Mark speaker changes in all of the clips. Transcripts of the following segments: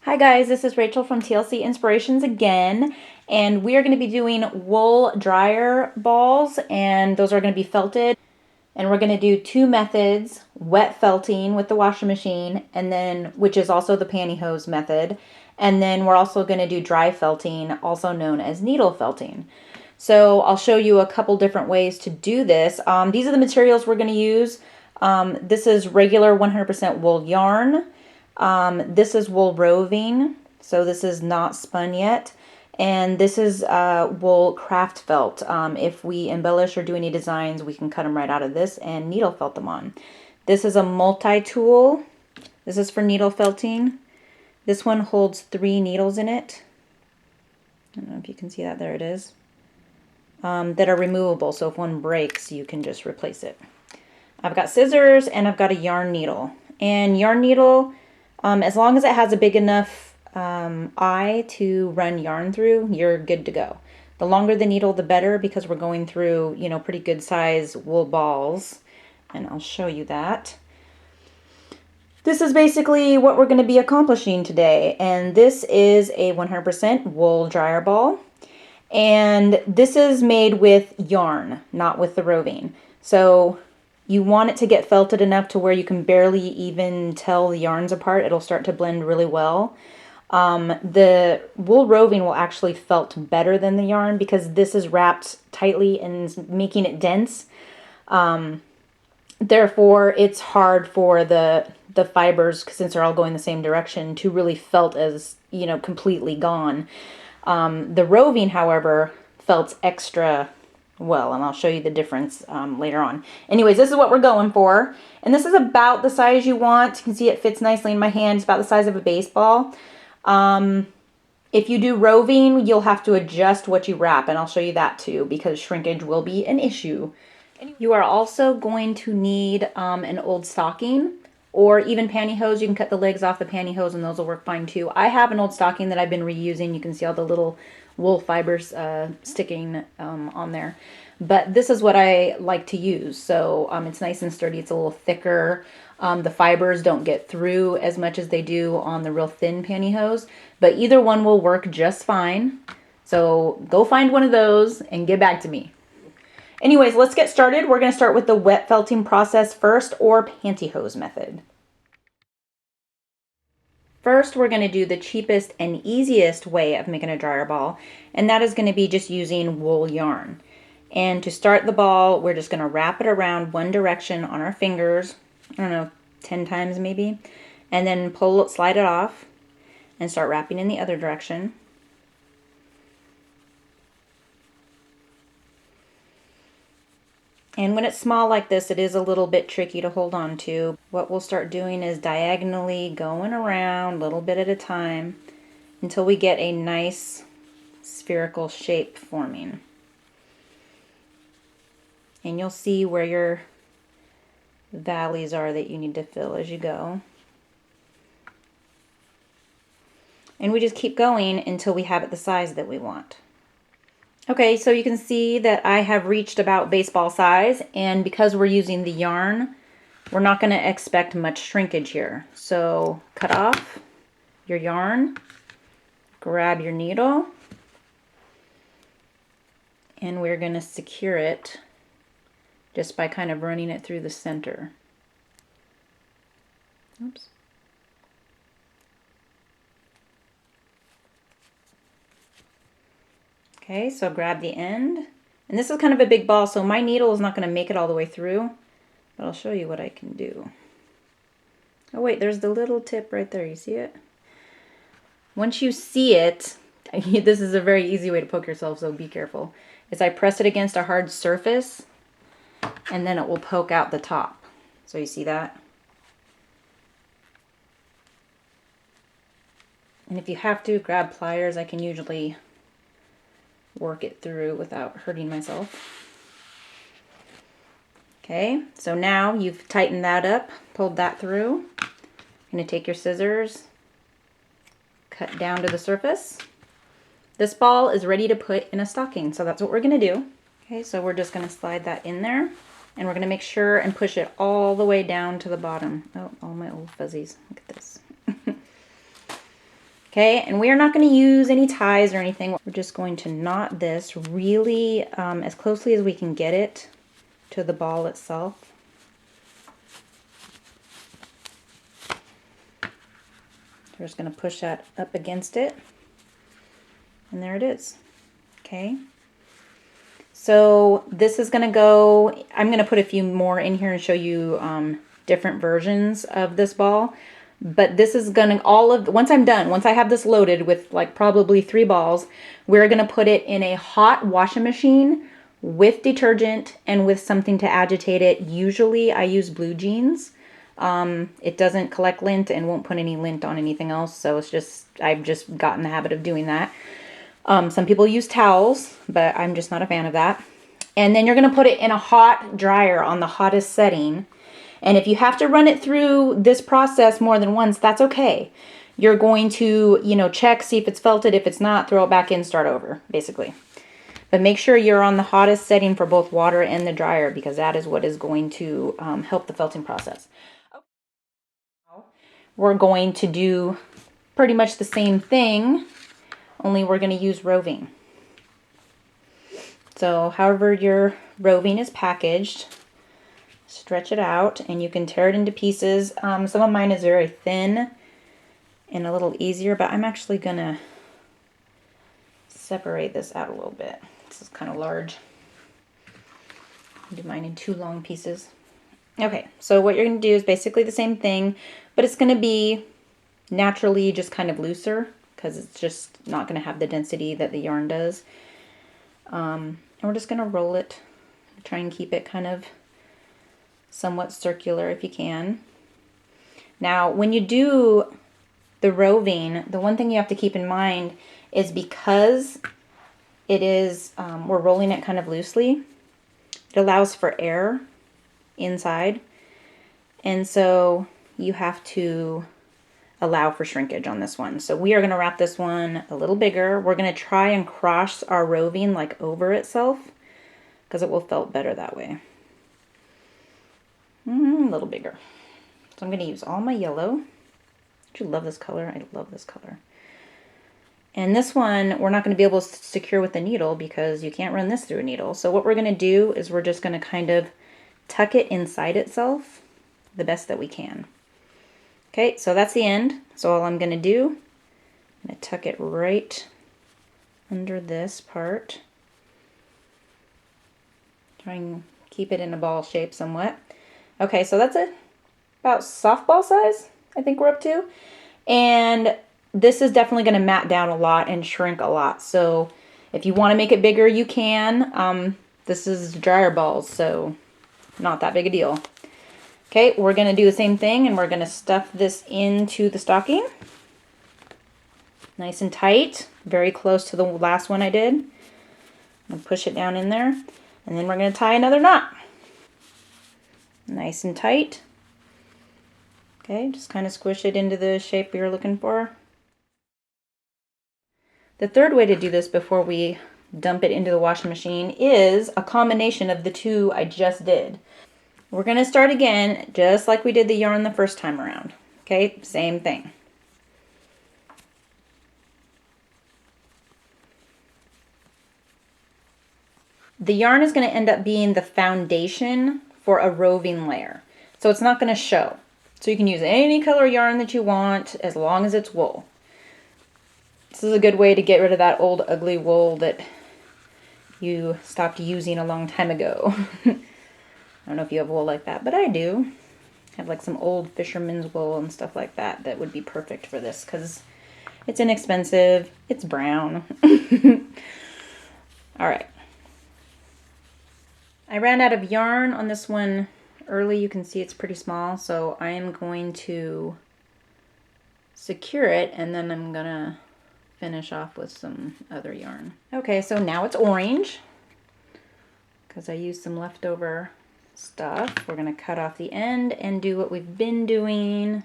Speaker 1: Hi guys, this is Rachel from TLC Inspirations again, and we are going to be doing wool dryer balls, and those are going to be felted. And we're going to do two methods: wet felting with the washing machine, and then which is also the pantyhose method, and then we're also going to do dry felting, also known as needle felting. So I'll show you a couple different ways to do this. These are the materials we're going to use. This is regular 100% wool yarn. This is wool roving, so this is not spun yet. And this is wool craft felt. If we embellish or do any designs, we can cut them right out of this and needle felt them on. This is a multi-tool. This is for needle felting. This one holds 3 needles in it. I don't know if you can see that. There it is. That are removable, so if one breaks, you can just replace it. I've got scissors and I've got a yarn needle. And yarn needle, as long as it has a big enough eye to run yarn through, you're good to go. The longer the needle, the better, because we're going through, you know, pretty good size wool balls. And I'll show you that. This is basically what we're going to be accomplishing today. And this is a 100% wool dryer ball. And this is made with yarn, not with the roving. So you want it to get felted enough to where you can barely even tell the yarns apart. It'll start to blend really well. The wool roving will actually felt better than the yarn because this is wrapped tightly and making it dense. Therefore, it's hard for the fibers, since they're all going the same direction, to really felt as, you know, completely gone. The roving, however, felts extra well, and I'll show you the difference later on. Anyways, this is what we're going for. And this is about the size you want. You can see it fits nicely in my hand. It's about the size of a baseball. If you do roving, you'll have to adjust what you wrap, and I'll show you that too, because shrinkage will be an issue. You are also going to need an old stocking, or even pantyhose. You can cut the legs off the pantyhose and those will work fine too. I have an old stocking that I've been reusing. You can see all the little wool fibers sticking on there. But this is what I like to use. So it's nice and sturdy. It's a little thicker. The fibers don't get through as much as they do on the real thin pantyhose. But either one will work just fine. So go find one of those and get back to me. Anyways, let's get started. We're going to start with the wet felting process first, or pantyhose method. First, we're going to do the cheapest and easiest way of making a dryer ball, and that is going to be just using wool yarn. And to start the ball, we're just going to wrap it around one direction on our fingers, I don't know, 10 times maybe, and then slide it off and start wrapping in the other direction. And when it's small like this, it is a little bit tricky to hold on to. What we'll start doing is diagonally going around a little bit at a time until we get a nice spherical shape forming. And you'll see where your valleys are that you need to fill as you go. And we just keep going until we have it the size that we want. Okay, so you can see that I have reached about baseball size, and because we're using the yarn, we're not going to expect much shrinkage here. So cut off your yarn, grab your needle, and we're going to secure it just by kind of running it through the center. Oops. Okay, so grab the end, and this is kind of a big ball, so my needle is not going to make it all the way through, but I'll show you what I can do. Oh wait, there's the little tip right there, you see it? Once you see it, this is a very easy way to poke yourself, so be careful, is I press it against a hard surface, and then it will poke out the top. So you see that? And if you have to, grab pliers. I can usually work it through without hurting myself. Okay, so now you've tightened that up, pulled that through. You're going to take your scissors, cut down to the surface. This ball is ready to put in a stocking, so that's what we're going to do. Okay, so we're just going to slide that in there, and we're going to make sure and push it all the way down to the bottom. Oh, all my old fuzzies. Look at this. Okay, and we are not going to use any ties or anything. We're just going to knot this really as closely as we can get it to the ball itself. We're just going to push that up against it. And there it is. Okay. So this is going to go, I'm going to put a few more in here and show you different versions of this ball. But this is going to, once I'm done, once I have this loaded with like probably 3 balls, we're going to put it in a hot washing machine with detergent and with something to agitate it. Usually I use blue jeans. It doesn't collect lint and won't put any lint on anything else. So it's just, I've just gotten the habit of doing that. Some people use towels, but I'm just not a fan of that. And then you're going to put it in a hot dryer on the hottest setting. And if you have to run it through this process more than once, that's okay. You're going to, check, see if it's felted. If it's not, throw it back in, start over, basically. But make sure you're on the hottest setting for both water and the dryer, because that is what is going to help the felting process. We're going to do pretty much the same thing, only we're going to use roving. So however your roving is packaged, stretch it out and you can tear it into pieces. Some of mine is very thin and a little easier, but I'm actually going to separate this out a little bit. This is kind of large. Do mine in 2 long pieces. Okay, so what you're going to do is basically the same thing, but it's going to be naturally just kind of looser because it's just not going to have the density that the yarn does. And we're just going to roll it, try and keep it kind of somewhat circular if you can. Now, when you do the roving, the one thing you have to keep in mind is because it is, we're rolling it kind of loosely, it allows for air inside. And so you have to allow for shrinkage on this one. So we are going to wrap this one a little bigger. We're going to try and cross our roving like over itself because it will felt better that way. A little bigger. So I'm going to use all my yellow. Don't you love this color? I love this color. And this one, we're not going to be able to secure with the needle because you can't run this through a needle. So what we're going to do is we're just going to kind of tuck it inside itself the best that we can. Okay, so that's the end. So all I'm going to do, I'm going to tuck it right under this part. Try and keep it in a ball shape somewhat. Okay, so that's about softball size, I think we're up to. And this is definitely going to mat down a lot and shrink a lot. So if you want to make it bigger, you can. This is dryer balls, so not that big a deal. Okay, we're going to do the same thing and we're going to stuff this into the stocking. Nice and tight, very close to the last one I did. I'm going to push it down in there and then we're going to tie another knot. Nice and tight. Okay, just kind of squish it into the shape you're looking for. The third way to do this before we dump it into the washing machine is a combination of the 2 I just did. We're going to start again, just like we did the yarn the first time around. Okay, same thing. The yarn is going to end up being the foundation for a roving layer. So it's not going to show. So you can use any color yarn that you want as long as it's wool. This is a good way to get rid of that old ugly wool that you stopped using a long time ago. I don't know if you have wool like that, but I do. I have like some old fisherman's wool and stuff like that that would be perfect for this because it's inexpensive, it's brown. All right. I ran out of yarn on this one early. You can see it's pretty small, so I am going to secure it and then I'm gonna finish off with some other yarn. Okay, so now it's orange because I used some leftover stuff. We're going to cut off the end and do what we've been doing.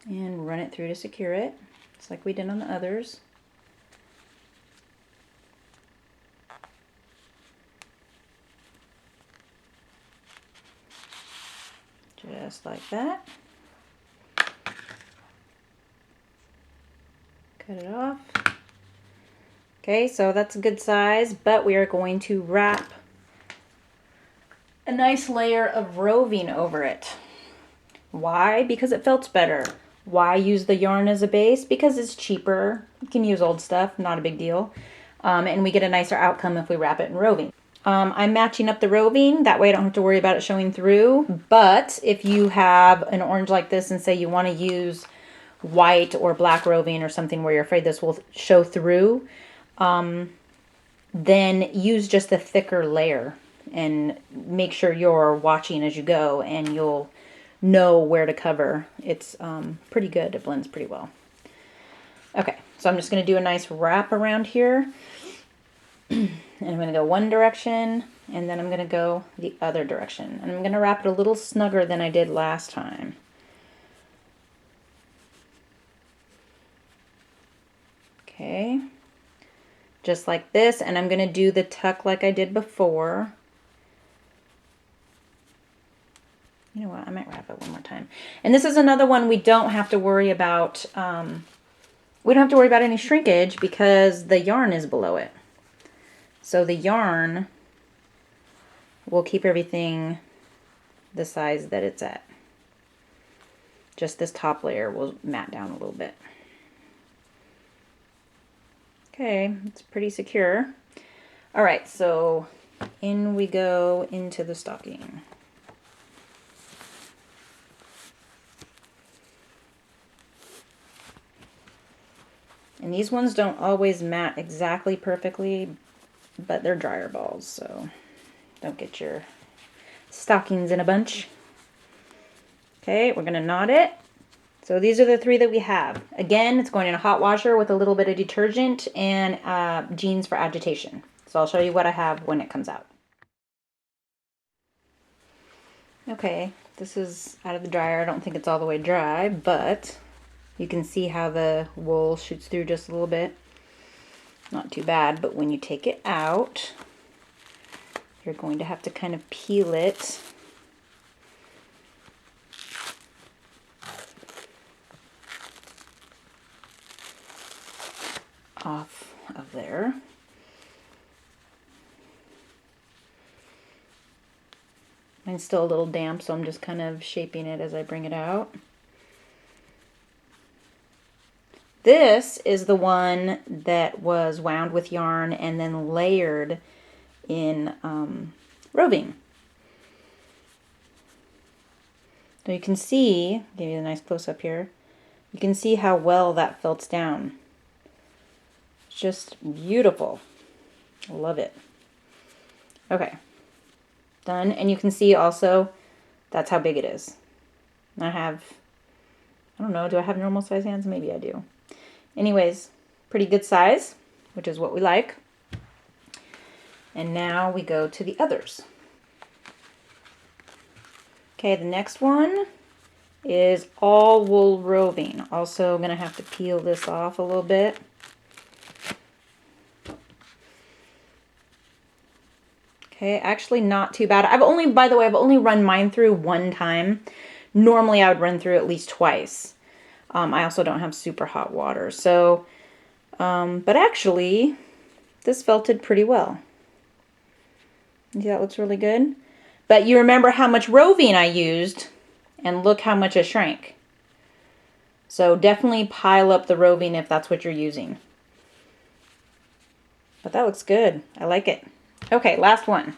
Speaker 1: And run it through to secure it, just like we did on the others. Just like that. Cut it off. Okay, so that's a good size, but we are going to wrap a nice layer of roving over it. Why? Because it felts better. Why use the yarn as a base? Because it's cheaper. You can use old stuff, not a big deal. And we get a nicer outcome if we wrap it in roving. I'm matching up the roving, that way I don't have to worry about it showing through. But if you have an orange like this and say you want to use white or black roving or something where you're afraid this will show through, then use just a thicker layer and make sure you're watching as you go and you'll know where to cover. It's pretty good. It blends pretty well. Okay, so I'm just going to do a nice wrap around here. And I'm going to go one direction and then I'm going to go the other direction. And I'm going to wrap it a little snugger than I did last time. Okay, just like this, and I'm going to do the tuck like I did before. You know what, I might wrap it one more time. And this is another one we don't have to worry about, we don't have to worry about any shrinkage because the yarn is below it. So the yarn will keep everything the size that it's at. Just this top layer will mat down a little bit. Okay, it's pretty secure. All right, so in we go into the stocking. And these ones don't always mat exactly perfectly, but they're dryer balls, so don't get your stockings in a bunch. Okay, we're gonna knot it. So these are the three that we have. Again, it's going in a hot washer with a little bit of detergent and jeans for agitation. So I'll show you what I have when it comes out. Okay, this is out of the dryer. I don't think it's all the way dry, but you can see how the wool shoots through just a little bit. Not too bad, but when you take it out, you're going to have to kind of peel it. Off of there. Mine's still a little damp, so I'm just kind of shaping it as I bring it out. This is the one that was wound with yarn and then layered in roving. So you can see, give you a nice close up here, you can see how well that felts down. It's just beautiful. I love it. Okay, done. And you can see also that's how big it is. I don't know, do I have normal size hands? Maybe I do. Anyways, pretty good size, which is what we like. And now we go to the others. Okay, the next one is all wool roving. Also, I'm gonna have to peel this off a little bit. Okay, actually not too bad. By the way, I've only run mine through one time. Normally I would run through at least twice. I also don't have super hot water. So, but actually, this felted pretty well. Yeah, that looks really good. But you remember how much roving I used, and look how much it shrank. So definitely pile up the roving if that's what you're using. But that looks good. I like it. Okay, last one.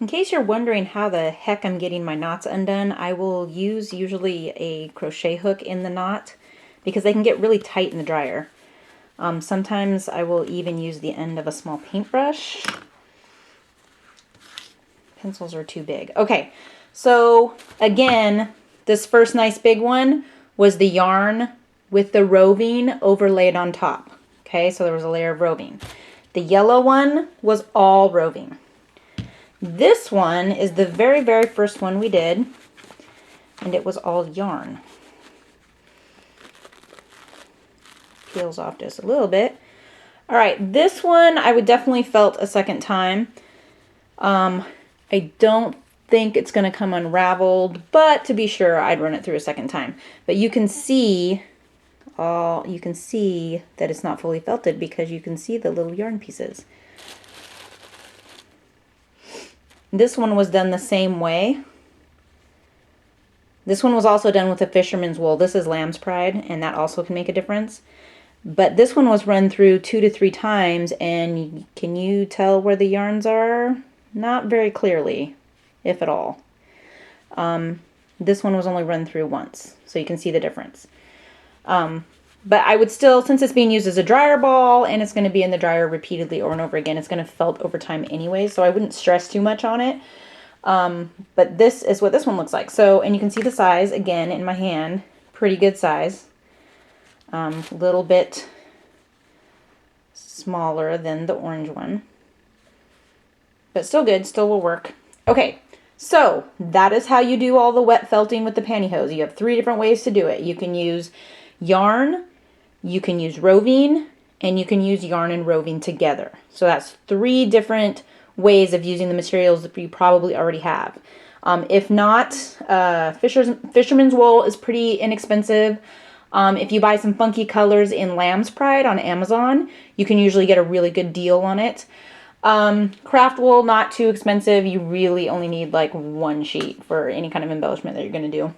Speaker 1: In case you're wondering how the heck I'm getting my knots undone, I will use usually a crochet hook in the knot because they can get really tight in the dryer. Sometimes I will even use the end of a small paintbrush. Pencils are too big. Okay, so again, this first nice big one was the yarn with the roving overlaid on top. Okay, so there was a layer of roving. The yellow one was all roving. This one is the very, very first one we did, and it was all yarn. Peels off just a little bit. All right, this one I would definitely felt a second time. I don't think it's going to come unraveled, but to be sure, I'd run it through a second time. But you can see that it's not fully felted because you can see the little yarn pieces. This one was done the same way. This one was also done with a fisherman's wool. This is lamb's pride, and that also can make a difference. But this one was run through 2 to 3 times, and can you tell where the yarns are? Not very clearly, if at all. This one was only run through once, so you can see the difference. But I would still, since it's being used as a dryer ball and it's going to be in the dryer repeatedly over and over again, it's going to felt over time anyway, so I wouldn't stress too much on it. But this is what this one looks like. So, and you can see the size again in my hand, pretty good size. A little bit smaller than the orange one, but still good, still will work. Okay, so that is how you do all the wet felting with the pantyhose. You have 3 different ways to do it. You can use yarn, you can use roving, and you can use yarn and roving together. So that's 3 different ways of using the materials that you probably already have. If not, fisherman's wool is pretty inexpensive. If you buy some funky colors in lamb's pride on Amazon, you can usually get a really good deal on it. Craft wool, not too expensive. You really only need like 1 sheet for any kind of embellishment that you're going to do.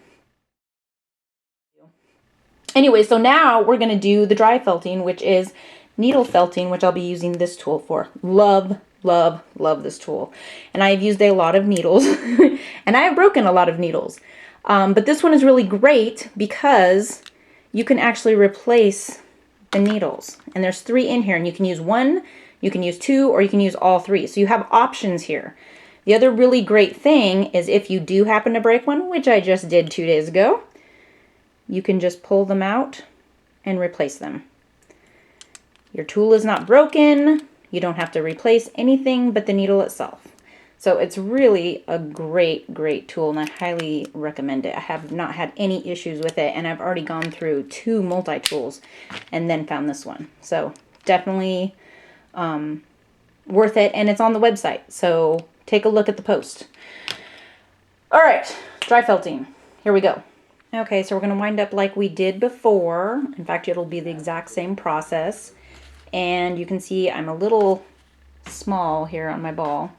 Speaker 1: Anyway, so now we're going to do the dry felting, which is needle felting, which I'll be using this tool for. Love, love, love this tool. And I've used a lot of needles and I have broken a lot of needles. But this one is really great because you can actually replace the needles. And there's 3 in here, and you can use 1, you can use 2, or you can use all 3. So you have options here. The other really great thing is if you do happen to break one, which I just did 2 days ago, you can just pull them out and replace them. Your tool is not broken. You don't have to replace anything but the needle itself. So it's really a great, great tool, and I highly recommend it. I have not had any issues with it, and I've already gone through 2 multi-tools and then found this one. So definitely worth it, and it's on the website. So take a look at the post. All right, dry felting. Here we go. Okay, so we're going to wind up like we did before. In fact, it'll be the exact same process. And you can see I'm a little small here on my ball.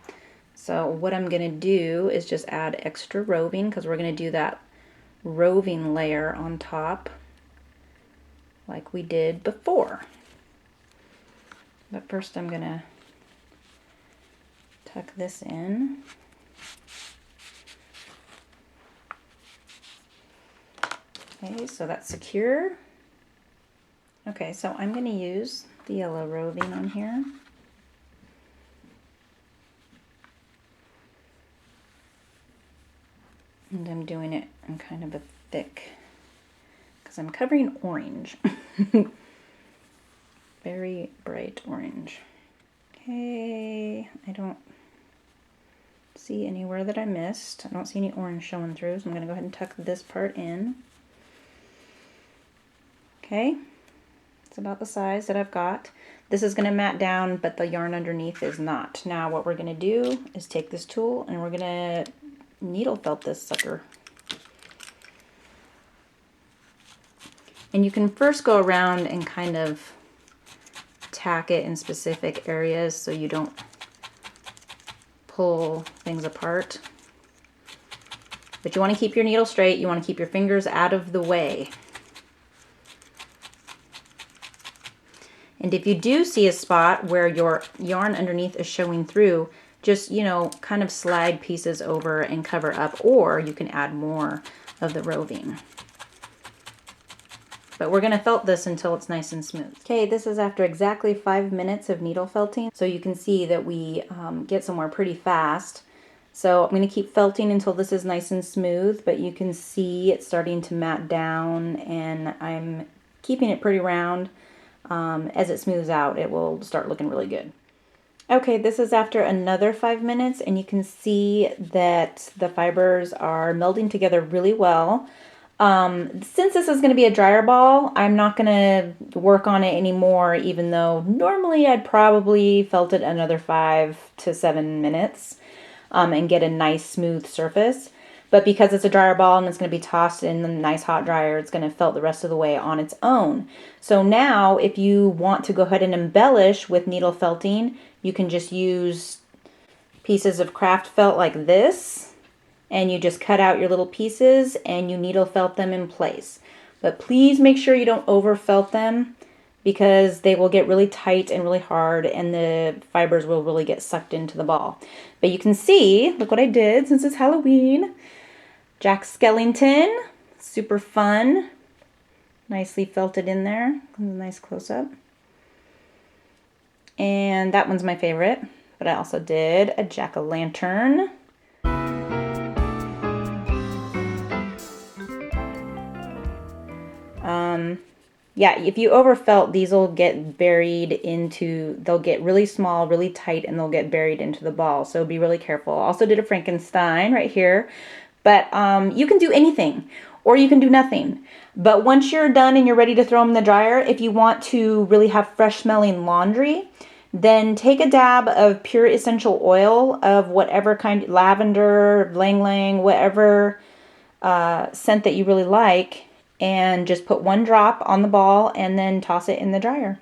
Speaker 1: So what I'm going to do is just add extra roving, because we're going to do that roving layer on top like we did before. But first I'm going to tuck this in. Okay, so that's secure. Okay, so I'm going to use the yellow roving on here. And I'm doing it in kind of a thick, because I'm covering orange. Very bright orange. Okay, I don't see anywhere that I missed. I don't see any orange showing through, so I'm going to go ahead and tuck this part in. Okay, it's about the size that I've got. This is going to mat down, but the yarn underneath is not. Now what we're going to do is take this tool and we're going to needle felt this sucker. And you can first go around and kind of tack it in specific areas so you don't pull things apart. But you want to keep your needle straight. You want to keep your fingers out of the way. And if you do see a spot where your yarn underneath is showing through, just, you know, kind of slide pieces over and cover up, or you can add more of the roving. But we're going to felt this until it's nice and smooth. Okay, this is after exactly 5 minutes of needle felting. So you can see that we get somewhere pretty fast. So I'm going to keep felting until this is nice and smooth, but you can see it's starting to mat down, and I'm keeping it pretty round. As it smooths out, it will start looking really good. Okay, this is after another 5 minutes, and you can see that the fibers are melding together really well. Since this is going to be a dryer ball, I'm not going to work on it anymore, even though normally I'd probably felt it another 5 to 7 minutes. and get a nice smooth surface. But because it's a dryer ball and it's going to be tossed in the nice hot dryer, it's going to felt the rest of the way on its own. So now if you want to go ahead and embellish with needle felting, you can just use pieces of craft felt like this, and you just cut out your little pieces and you needle felt them in place. But please make sure you don't over felt them, because they will get really tight and really hard and the fibers will really get sucked into the ball. But you can see, look what I did since it's Halloween. Jack Skellington, super fun. Nicely felted in there, nice close-up. And that one's my favorite, but I also did a jack-o'-lantern. Yeah, if you overfelt, these will get buried into, they'll get really small, really tight, and they'll get buried into the ball. So be really careful. Also did a Frankenstein right here. But you can do anything, or you can do nothing. But once you're done and you're ready to throw them in the dryer, if you want to really have fresh smelling laundry, then take a dab of pure essential oil of whatever kind, lavender, lang lang, whatever scent that you really like, and just put one drop on the ball and then toss it in the dryer.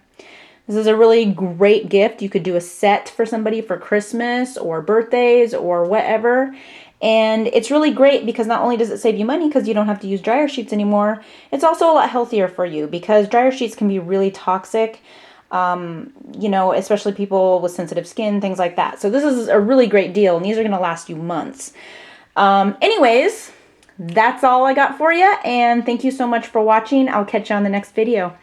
Speaker 1: This is a really great gift. You could do a set for somebody for Christmas or birthdays or whatever. And it's really great because not only does it save you money because you don't have to use dryer sheets anymore, it's also a lot healthier for you because dryer sheets can be really toxic, you know, especially people with sensitive skin, things like that. So this is a really great deal, and these are going to last you months. Anyways, that's all I got for you, and thank you so much for watching. I'll catch you on the next video.